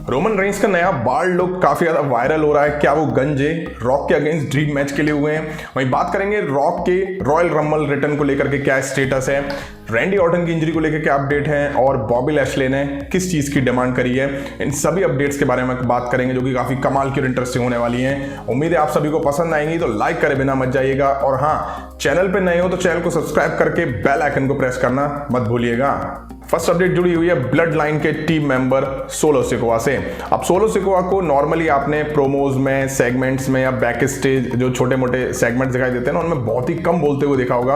Roman Reigns का नया bald look काफी ज्यादा वायरल हो रहा है। क्या वो गंजे रॉक के अगेंस्ट ड्रीम मैच के लिए हुए हैं? वहीं बात करेंगे रॉक के रॉयल रंबल रिटर्न को लेकर के क्या स्टेटस है, रैंडी ऑर्टन की इंजरी को लेकर क्या अपडेट है और बॉबी लैशले ने किस चीज की डिमांड करी है। इन सभी अपडेट्स के बारे में बात करेंगे जो कि काफी कमाल की और इंटरेस्टिंग होने वाली हैं। उम्मीद है आप सभी को पसंद आएंगी, तो लाइक करे बिना मत जाइएगा और हाँ, चैनल पे नए हो तो चैनल को सब्सक्राइब करके बेल आइकन को प्रेस करना मत भूलिएगा। फर्स्ट अपडेट जुड़ी हुई है ब्लड लाइन के टीम मेंबर सोलो सिकोआ से। अब सोलो सिकोआ को नॉर्मली आपने प्रोमोज में, सेगमेंट्स में या बैक स्टेज जो छोटे मोटे सेगमेंट्स दिखाई देते हैं ना, उनमें बहुत ही कम बोलते हुए देखा होगा,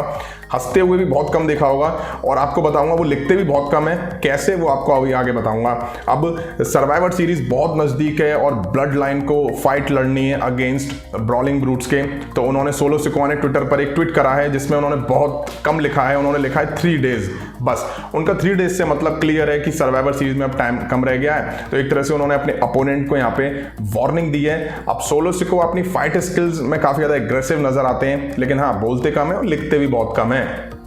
हंसते हुए भी बहुत कम देखा होगा और आपको बताऊंगा वो लिखते भी बहुत कम है। कैसे, वो आपको अभी आगे बताऊंगा। अब सर्वाइवर सीरीज बहुत नजदीक है और ब्लड लाइन को फाइट लड़नी है अगेंस्ट ब्रॉलिंग ब्रूट्स के, तो उन्होंने सोलो सिकोआ ने ट्विटर पर एक ट्वीट करा है जिसमें उन्होंने बहुत कम लिखा है। उन्होंने लिखा है 3 डेज, बस उनका 3 डेज से मतलब क्लियर है कि सर्वाइवर सीरीज में अब टाइम कम रह गया है। तो एक तरह से उन्होंने अपने अपोनेंट को यहाँ पे वार्निंग दी है। अब सोलो सिकोआ अपनी फाइट स्किल्स में काफी ज्यादा एग्रेसिव नजर आते हैं, लेकिन हाँ, बोलते कम है और लिखते भी बहुत कम है।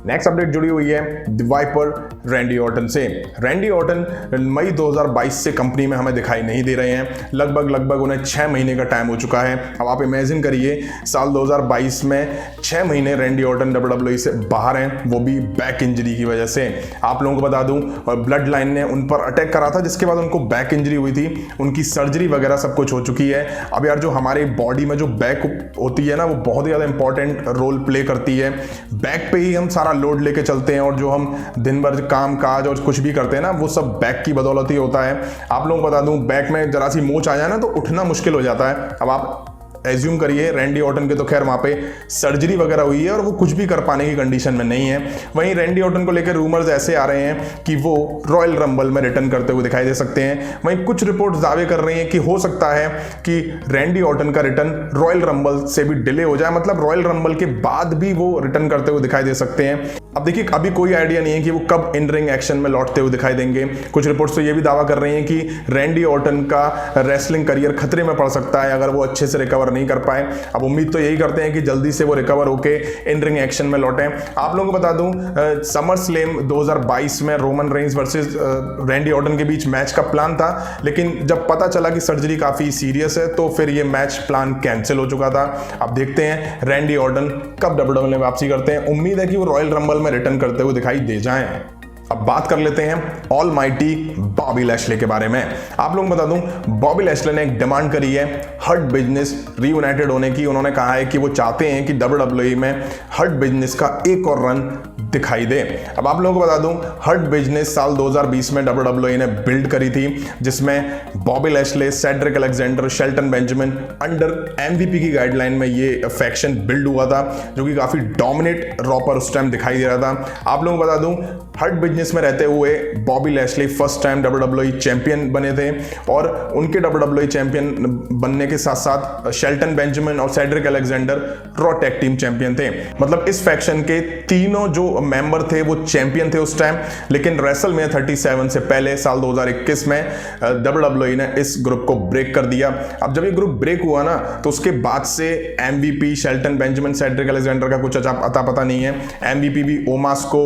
नेक्स्ट अपडेट जुड़ी हुई है द वाइपर रैंडी ऑर्टन से। रैंडी ऑर्टन मई 2022 से कंपनी में हमें दिखाई नहीं दे रहे हैं। लगभग उन्हें 6 महीने का टाइम हो चुका है। अब आप इमेजिन करिए, साल 2022 में 6 महीने रैंडी ऑर्टन WWE से बाहर हैं, वो भी बैक इंजरी की वजह से। आप लोगों को बता दूं, ब्लड लाइन ने उन पर अटैक करा था जिसके बाद उनको बैक इंजरी हुई थी। उनकी सर्जरी वगैरह सब कुछ हो चुकी है। अब यार, जो हमारे बॉडी में जो बैक होती है ना, वो बहुत ही ज़्यादा इंपॉर्टेंट रोल प्ले करती है। बैक पे ही हम सारा लोड लेके चलते हैं और जो हम दिन भर काम काज और कुछ भी करते हैं ना, वो सब बैक की बदौलत ही होता है। आप लोगों को बता दूं, बैक में जरा सी मोच आ जाए ना तो उठना मुश्किल हो जाता है। अब आप एज्यूम करिए, रैंडी ऑर्टन के तो खैर वहाँ पे सर्जरी वगैरह हुई है और वो कुछ भी कर पाने की कंडीशन में नहीं है। वहीं रैंडी ऑर्टन को लेकर रूमर्स ऐसे आ रहे हैं कि वो रॉयल रंबल में रिटर्न करते हुए दिखाई दे सकते हैं। वहीं कुछ रिपोर्ट्स दावे कर रही हैं कि हो सकता है कि रैंडी ऑर्टन का रिटर्न रॉयल रंबल से भी डिले हो जाए, मतलब रॉयल रंबल के बाद भी वो रिटर्न करते हुए दिखाई दे सकते हैं। अब देखिए, अभी कोई आइडिया नहीं है कि वो कब इन रिंग एक्शन में लौटते हुए दिखाई देंगे। कुछ रिपोर्ट्स तो ये भी दावा कर रही हैं कि रैंडी ऑर्टन का रेसलिंग करियर खतरे में पड़ सकता है अगर वो अच्छे से रिकवर नहीं कर पाए। अब उम्मीद तो यही करते हैं कि जल्दी से वो रिकवर होके इन रिंग एक्शन में लौटें। आप लोगों को बता दूं, समर स्लैम 2022 में Roman Reigns versus Randy Orton के बीच मैच का प्लान था, लेकिन जब पता चला कि सर्जरी काफी सीरियस है तो फिर ये मैच प्लान कैंसिल हो चुका था। अब देखते हैं रैंडी ऑर्टन कब WWE में वापसी करते हैं। उम्मीद है कि वो रॉयल रंबल में रिटर्न करते हुए दिखाई दे जाएं। अब बात कर लेते हैं ऑलमाइटी बॉबी लैशले के बारे में। आप लोगों को बता दूं, बॉबी लैशले ने एक डिमांड करी है हर्ट बिजनेस रीयूनाइटेड होने की। उन्होंने कहा है कि वो चाहते हैं कि WWE में हर्ट बिजनेस का एक और रन दिखाई दे। अब आप लोगों को बता दूं, हर्ट बिजनेस साल 2020 में WWE ने बिल्ड करी थी, जिसमें Bobby Lashley, Cedric Alexander, Shelton Benjamin under MVP की गाइडलाइन में ये फैक्शन बिल्ड हुआ था, जो कि काफी डोमिनेट रॉ पर उस टाइम दिखाई दे रहा था। आप लोगों को बता दूं, हर्ट बिजनेस में रहते हुए Bobby Lashley first time WWE champion बने थे और उनके WWE चैंपियन बनने के साथ साथ शेल्टन बेंजामिन और Cedric Alexander raw tag team champion थे। मतलब इस फैक्शन के तीनों जो मेंबर थे वो चैंपियन थे उस टाइम, लेकिन रेसलमेनिया 37 से पहले साल 2021 में WWE ने इस ग्रुप को ब्रेक कर दिया। अब जब ये ग्रुप ब्रेक हुआ ना, तो उसके बाद से MVP Shelton Benjamin, Cedric Alexander का कुछ अता पता नहीं है। MVP भी ओमास को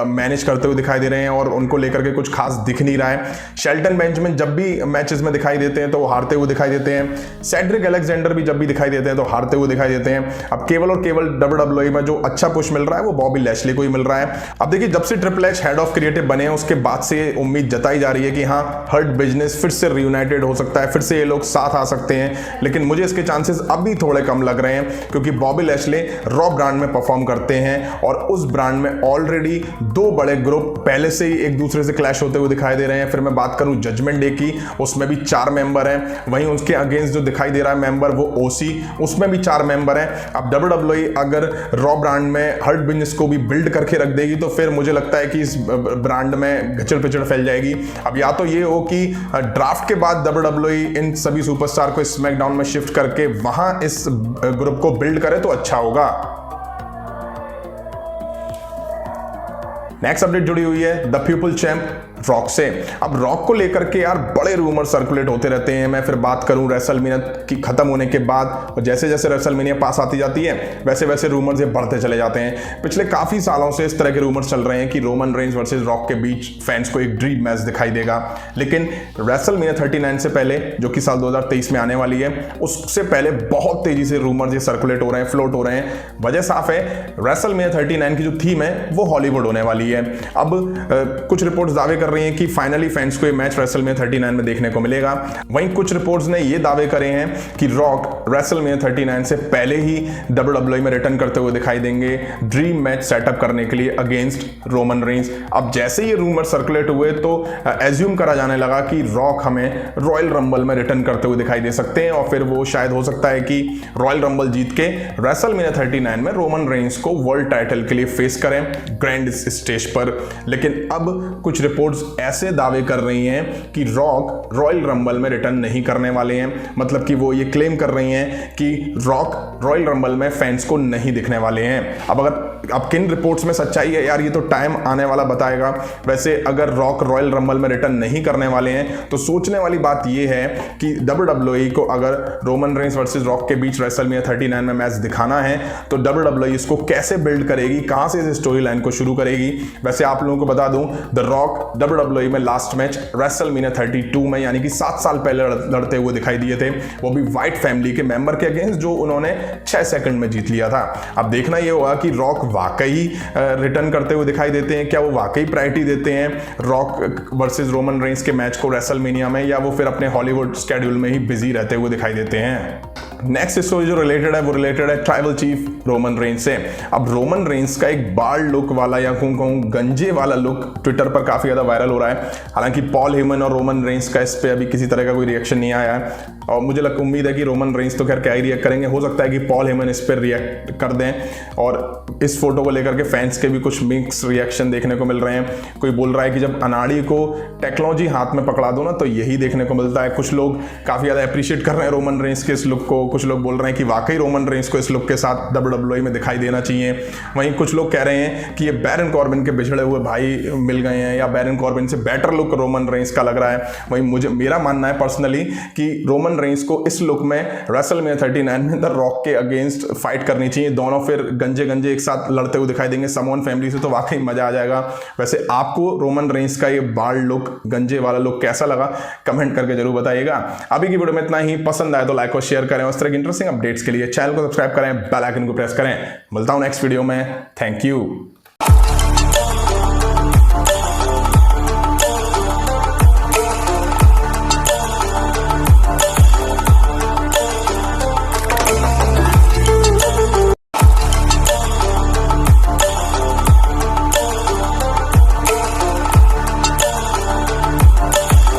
मैनेज करते हुए दिखाई दे रहे हैं और उनको लेकर के कुछ खास दिख नहीं रहा है। शेल्टन बेंजामिन जब भी मैचेस में दिखाई देते हैं तो वो हारते हुए दिखाई देते हैं। सेड्रिक अलेक्जेंडर भी जब भी दिखाई देते हैं तो हारते हुए दिखाई देते हैं। अब केवल और केवल WWE में जो अच्छा पुश मिल रहा है वो बॉबी लैशले को ही मिल रहा है। अब देखिए, जब से triple H head of creative बने हैं उसके बाद से उम्मीद जताई जा रही है कि हाँ, हर्ट बिजनेस फिर से रीयूनाइटेड हो सकता है, फिर से ये लोग साथ आ सकते हैं, लेकिन मुझे इसके चांसेस अभी थोड़े कम लग रहे हैं क्योंकि बॉबी लैशले रॉ ब्रांड में परफॉर्म करते हैं और उस ब्रांड में ऑलरेडी 2 बड़े ग्रुप पहले से ही एक दूसरे से क्लैश होते हुए दिखाई दे रहे हैं। फिर मैं बात करूं जजमेंट डे की, उसमें भी 4 मेंबर हैं। वहीं उसके अगेंस्ट जो दिखाई दे रहा है मेंबर, वो OC, उसमें भी 4 मेंबर हैं। अब WWE अगर रॉ ब्रांड में हर्ट बिजनेस को भी बिल्ड करके रख देगी तो फिर मुझे लगता है कि इस ब्रांड में घचड़ पिचड़ फैल जाएगी। अब या तो ये हो कि ड्राफ्ट के बाद WWE इन सभी सुपरस्टार को स्मैकडाउन में शिफ्ट करके वहां इस ग्रुप को बिल्ड करे तो अच्छा होगा। नेक्स्ट अपडेट जुड़ी हुई है द पीपल चैंप रॉक से। अब रॉक को लेकर के यार बड़े रूमर सर्कुलेट होते रहते हैं। मैं फिर बात करूं रेसलमेनिया की खत्म होने के बाद, और जैसे जैसे रेसलमेनिया पास आती जाती है वैसे वैसे रूमर्स ये बढ़ते चले जाते हैं। पिछले काफी सालों से इस तरह के रूमर्स चल रहे हैं कि रोमन रेंज वर्सेस रॉक के बीच फैंस को एक ड्रीम मैच दिखाई देगा। लेकिन रेसलमेनिया 39 से पहले, जो कि साल 2023 में आने वाली है, उससे पहले बहुत तेजी से रूमर्स ये सर्कुलेट हो रहे हैं, फ्लोट हो रहे हैं। वजह साफ है, रेसलमेनिया 39 की जो थीम है वो हॉलीवुड होने वाली है। अब कुछ रिपोर्ट्स दावे कर रही हैं कि फाइनली फैंस को ये मैच रेसलमेनिया 39 में देखने को मिलेगा। वहीं कुछ रिपोर्ट्स ने ये दावे करे हैं कि रॉक रेसलमेनिया 39 से पहले ही WWE में रिटर्न करते हुए दिखाई देंगे, ड्रीम मैच सेटअप करने के लिए अगेंस्ट रोमन रेंज। अब जैसे ये रूमर सर्कुलेट हुए तो एज्यूम करा जाने लगा कि रॉक हमें रॉयल रंबल में रिटर्न करते हुए दिखाई दे सकते हैं, और फिर वो शायद हो सकता है कि रॉयल रंबल जीत के रेसलमेनिया 39 में रोमन रेंज को वर्ल्ड टाइटल के लिए फेस करें ग्रैंड स्टेज पर। लेकिन अब कुछ रिपोर्ट्स ऐसे दावे कर रही हैं कि रॉक रॉयल रंबल में रिटर्न नहीं करने वाले हैं। मतलब कि वो ये क्लेम कर रही हैं कि रॉक रॉयल रंबल में फैंस को नहीं दिखने वाले हैं। अब किन रिपोर्ट्स में सच्चाई है यार, ये तो टाइम आने वाला बताएगा। वैसे अगर रॉक रॉयल रंबल में रिटर्न नहीं करने वाले हैं तो सोचने वाली बात ये है कि WWE को अगर रोमन रेंज वर्सेस रॉक के बीच रेसलमेनिया 39 में मैच दिखाना है तो WWE इसको कैसे बिल्ड करेगी, कहां से इस स्टोरी लाइन को शुरू करेगी। वैसे आप लोगों को बता दूं, द रॉक WWE में लास्ट मैच रेसलमेनिया 32 में यानी कि 7 साल पहले लड़ते हुए दिखाई दिए थे, वो भी व्हाइट फैमिली के मेंबर के अगेंस्ट, जो उन्होंने 6 सेकंड में जीत लिया था। अब देखना ये होगा कि रॉक वाकई रिटर्न करते हुए दिखाई देते हैं, क्या वो वाकई प्रायोरिटी देते हैं रॉक वर्सेस रोमन रेंज के मैच को रेसलमेनिया में, या वो फिर अपने हॉलीवुड स्केड्यूल में ही बिजी रहते हुए दिखाई देते हैं। नेक्स्ट स्टोरी जो रिलेटेड है वो रिलेटेड है ट्राइबल चीफ रोमन रेंज से। अब रोमन रेंज का एक बाल्ड लुक वाला या कहूँ गंजे वाला लुक ट्विटर पर काफी ज्यादा वायरल हो रहा है। हालांकि पॉल हेमन और रोमन रेंज का इस पे अभी किसी तरह का कोई रिएक्शन नहीं आया है, और मुझे उम्मीद है कि रोमन रेंज तो खैर क्या ही रिएक्ट करेंगे। हो सकता है कि पॉल हेमन इस पर रिएक्ट कर दें, और इस फोटो को लेकर के फैंस के भी कुछ मिक्स रिएक्शन देखने को मिल रहे हैं। कोई बोल रहा है कि जब अनाड़ी को टेक्नोलॉजी हाथ में पकड़ा दो ना तो यही देखने को मिलता है। कुछ लोग काफी ज्यादा अप्रिशिएट कर रहे हैं रोमन रेंज के इस लुक को, कुछ लोग बोल रहे हैं कि वाकई रोमन रेंज को इस लुक के साथ WWE में दिखाई देना चाहिए। वहीं कुछ लोग कह रहे हैं कि ये बैरन कॉर्बिन के बिछड़े हुए भाई मिल गए हैं, या बैरन कॉर्बिन से बेटर लुक रोमन रेंज का लग रहा है। वहीं मेरा मानना है पर्सनली कि रोमन रेंज को इस लुक में रेसलमेनिया 39 में द रॉक के अगेंस्ट फाइट करनी चाहिए। दोनों फिर गंजे गंजे एक साथ लड़ते हुए दिखाई देंगे समोन फैमिली से, तो वाकई मजा आ जाएगा। वैसे आपको रोमन रेंज का ये बाल्ड लुक, गंजे वाला लुक कैसा लगा, कमेंट करके जरूर बताइएगा। अभी की वीडियो में इतना ही। पसंद आए तो लाइक और शेयर करें। उस तरह की इंटरेस्टिंग अपडेट्स के लिए चैनल को सब्सक्राइब करें, बेल आइकन को प्रेस करें। मिलता हूं नेक्स्ट वीडियो में। Thank you.